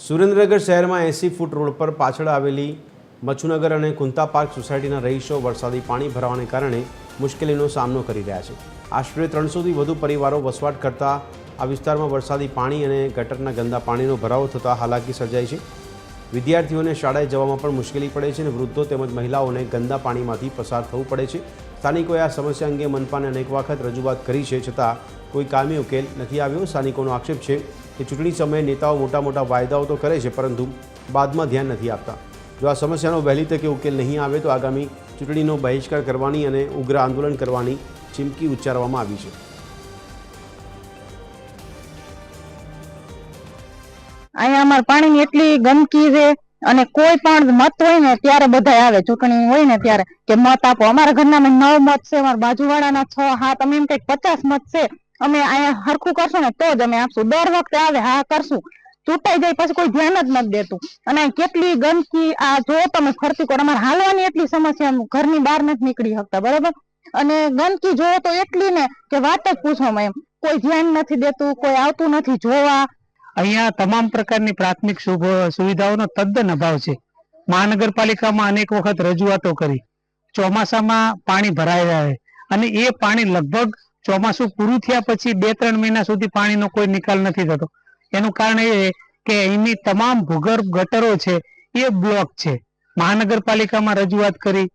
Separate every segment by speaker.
Speaker 1: સુરેન્દ્રનગર શહેરમાં 80 foot road પર પાછળ આવેલી મચ્છુનગર અને કુંતા પાર્ક સોસાયટીના રહીશો વરસાદી પાણી ભરાવાને કારણે મુશ્કેલીનો સામનો કરી રહ્યા છે। આશરે 300થી વધુ પરિવારો વસવાટ કરતા આ વિસ્તારમાં વરસાદી પાણી અને ગટરના ગંદા પાણીનો ભરાવો થતાં હાલાકી સર્જાઈ છે। વિદ્યાર્થીઓને શાળાએ જવામાં પણ મુશ્કેલી પડે છે અને વૃદ્ધો તેમજ મહિલાઓને ગંદા પાણીમાંથી પસાર થવું પડે છે। સ્થાનિકોએ આ સમસ્યા અંગે મનપાને અનેક વખત રજૂઆત કરી છે, છતાં કોઈ કામી ઉકેલ નથી આવ્યો। સ્થાનિકોનો આક્ષેપ છે કે ચૂંટણી સમયે નેતાઓ મોટા વાયદાઓ તો કરે છે, પરંતુ બાદમાં ધ્યાન નથી આપતા। જો આ સમસ્યાનો વહેલી તકે ઉકેલ નહીં આવે તો આગામી ચૂંટણીનો બહિષ્કાર કરવાની અને ઉગ્ર આંદોલન કરવાની ચીમકી ઉચ્ચારવામાં આવી છે।
Speaker 2: અહીંયા અમારે પાણીની એટલી ગંદકી છે અને કોઈ પણ મત હોય ને ત્યારે બધા આવે, ચૂંટણી હોય ને ત્યારે કે મત આપો। અમારા ઘરના 9 મત છે, અમારા બાજુવાળાના 6-7, અમે એમ કઈક 50 મત છે। અમે અહીંયા હરખું કરશું ને તો જ અમે આપશું। દર વખતે આવે હા કરશું, ચૂંટાઈ જાય પછી કોઈ ધ્યાન જ નથી દેતું। અને કેટલી ગંદકી, આ જો તમે ફરતી કોણ, અમારે હાલવાની એટલી સમસ્યા, ઘરની બહાર નથી નીકળી શકતા, બરાબર। અને ગંદકી જોવો તો એટલી ને કે વાત જ પૂછવામાં, એમ કોઈ ધ્યાન નથી દેતું, કોઈ આવતું નથી જોવા।
Speaker 3: અહીંયા તમામ પ્રકારની પ્રાથમિક સુવિધાઓનો તદ્દન અભાવ છે। મહાનગરપાલિકામાં અનેક વખત રજૂઆતો કરી, ચોમાસામાં પાણી ભરાઈ જાય અને એ પાણી લગભગ ચોમાસું પૂરું થયા પછી 2-3 મહિના સુધી પાણીનો કોઈ નિકાલ નથી થતો। એનું કારણ એ કે અહીંની તમામ ભૂગર્ભ ગટરો છે એ બ્લોક છે। મહાનગરપાલિકામાં રજૂઆત કરી,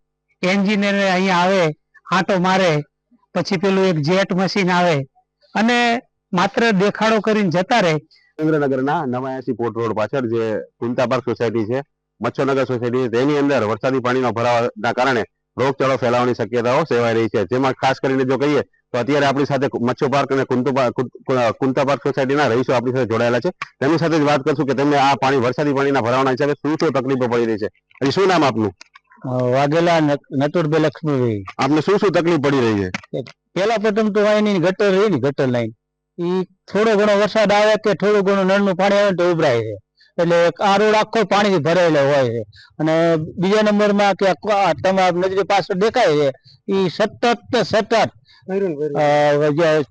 Speaker 3: એન્જિનિયર અહીંયા આવે, આંટો મારે, પછી પેલું એક જેટ મશીન આવે અને માત્ર દેખાડો કરીને જતા રહે।
Speaker 4: સુરેન્દ્રનગરના નવા 80 ફૂટ રોડ પાછળ જે કુંતા પાર્ક સોસાયટી છે, મચ્છુનગર સોસાયટી છે, તેની અંદર વરસાદી પાણીનો ભરાવાના કારણે રોગચાળો ફેલાવાની શક્યતાઓ સેવાઈ રહી છે। જેમાં ખાસ કરીને જો કહીએ તો અત્યારે આપણી સાથે મચ્છુ પાર્ક અને કુંતા પાર્ક સોસાયટીના રહીશો આપણી સાથે જોડાયેલા છે। તેમની સાથે જ વાત કરશું કે તેમને આ પાણી વરસાદી પાણીના ભરાવાના હિસાબે શું તકલીફો પડી રહી છે। અને શું નામ આપનું?
Speaker 3: વાઘેલા નટુરભાઈ લક્ષ્મીભાઈ।
Speaker 4: આપને શું તકલીફ પડી રહી છે?
Speaker 3: પેલા પ્રથમ તો અહીંની ગટર રહી ને, ગટર લાઈન ઈ થોડો ઘણો વરસાદ આવે કે થોડું ઘણું નળનું પાણી આવે તો ઉભરાય છે, એટલે આ રોડ આખો પાણીથી ભરાયેલો હોય છે। અને બીજા નંબરમાં કે તમારા નજરે પાછળ દેખાય છે ઈ સતત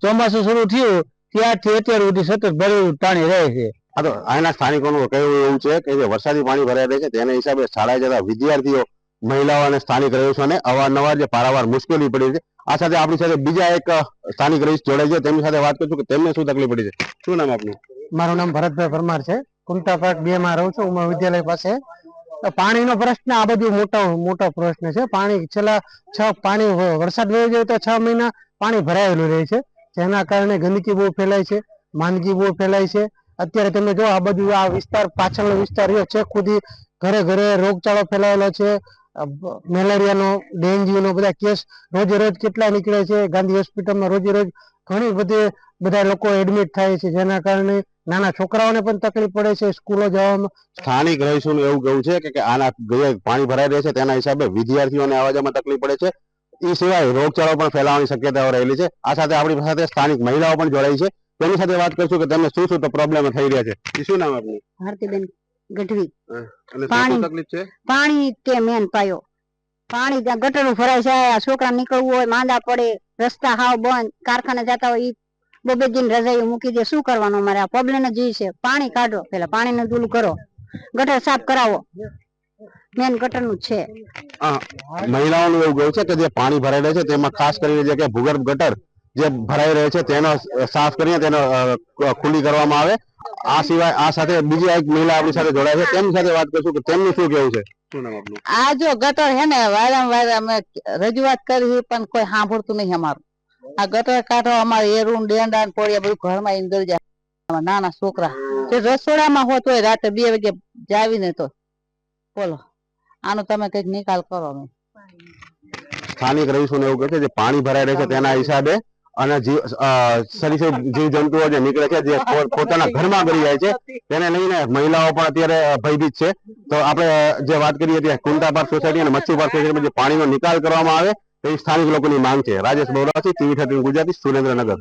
Speaker 3: ચોમાસું શરૂ થયું ત્યારથી અત્યાર સુધી સતત ભરેલું પાણી રહે છે।
Speaker 4: આ તો અહીંના સ્થાનિકોનું કહેવું એવું છે કે જે વરસાદી પાણી ભરાઈ રહે છે તેના હિસાબે શાળાએ જતા વિદ્યાર્થીઓ, મહિલાઓ અને સ્થાનિક રહીશોને અવારનવાર જે પારાવાર મુશ્કેલી પડી છે। આ સાથે આપણી સાથે બીજા એક સ્થાનિક રહીશ જોડાય છે, તેમની સાથે વાત કરશું કે તેમને શું તકલીફ પડી છે। શું નામ આપનું?
Speaker 3: મારું નામ ભરતભાઈ પરમાર છે, કુંતા પાર્ક 2 માં રહું છું, ઉમા વિદ્યાલય પાસે। પાણીનો પ્રશ્ન આ બધું મોટો પ્રશ્ન છે। પાણી છેલ્લા વરસાદ વહી જાય તો 6 મહિના પાણી ભરાયેલું રહે છે, જેના કારણે ગંદકી બહુ ફેલાય છે, માંદગી બહુ ફેલાય છે। અત્યારે તમે જો આ બધું આ વિસ્તાર પાછળનો વિસ્તાર રહ્યો છે, ખુદી ઘરે ઘરે રોગચાળો ફેલાયેલો છે। મેલેરિયાનો, ડેન્ગ્યુનો બધા કેસ રોજ કેટલા નીકળે છે। ગાંધી હોસ્પિટલમાં રોજ ઘણી બધા લોકો એડમિટ થાય છે, જેના કારણે નાના છોકરાઓને પણ તકલીફ પડે છે સ્કૂલો જવામાં।
Speaker 4: સ્થાનિક રહીશોનું એવું કહેવું છે કે આના પાણી ભરાઈ રહે છે તેના હિસાબે વિદ્યાર્થીઓને આવવા જવામાં તકલીફ પડે છે, એ સિવાય રોગચાળો પણ ફેલાવાની શક્યતાઓ રહેલી છે। આ સાથે આપણી સાથે સ્થાનિક મહિલાઓ પણ જોડાઈ છે, તેની સાથે વાત કરશું કે તેમને શું પ્રોબ્લેમ થઈ રહ્યા છે। શું નામ આપનું?
Speaker 2: ભારતીબેન ગઢવી।
Speaker 4: અને શું તકલીફ છે?
Speaker 2: પાણી કે મેન પાયો, પાણી ત્યાં ગટરો ભરાય છે, છોકરા નીકળવું હોય માંદા પડે, રસ્તા હાવ બંધ, કારખાને જતા હોય 2 દિન રજાઈ મૂકી દે, શું કરવાનું? અમારે આ પ્રોબ્લેમ જ છે, પાણી કાઢો, પેલા પાણીને દૂર કરો, ગટર સાફ કરાવો, મેન ગટરનું છે।
Speaker 4: મહિલાઓનું એવું કહ્યું છે કે જે પાણી ભરાઈ રહે છે તેમાં ખાસ કરીને જે કે ભૂગર્ભ ગટર જે ભરાઈ રહે છે તેનો સાફ કરીને તેનો ખુલ્લી કરવામાં આવે। આ સિવાય આ સાથે બીજી એક મહિલા આપણી સાથે જોડાય છે, તેમની સાથે વાત કરશું કે તેમનું શું કહેવું છે। શું નામ આપનું?
Speaker 2: આ જો ગટર હે ને વારંવાર અમે રજૂઆત કરી પણ કોઈ સાંભળતું નહીં અમારું। આ ગટર કાઢો, અમારે એરું ડેંડા પોળિયા બધું ઘરમાં આવીને ગળી જાય। નાના છોકરા જે રસોડામાં હોત હોય રાતે 2 વાગે જાવીને તો બોલો, આનો તમે કઈક નિકાલ કરો।
Speaker 4: સ્થાનિક રહીશોને એવું કહે છે જે પાણી ભરાઈ રહે છે તેના હિસાબે અને જીવ જંતુઓ જે નીકળે છે જે પોતાના ઘરમાં ગળી જાય છે, તેને લઈને મહિલાઓ પણ અત્યારે ભયભીત છે। તો આપણે જે વાત કરીએ ત્યાં કુંતા પાર્ક સોસાયટી અને મચ્છુ પાર્ક સોસાયટીમાં જે પાણીનો નિકાલ કરવામાં આવે તેવી સ્થાનિક લોકોની માંગ છે। રાજેશ બોરાસી, TV 13 ગુજરાતી, સુરેન્દ્રનગર।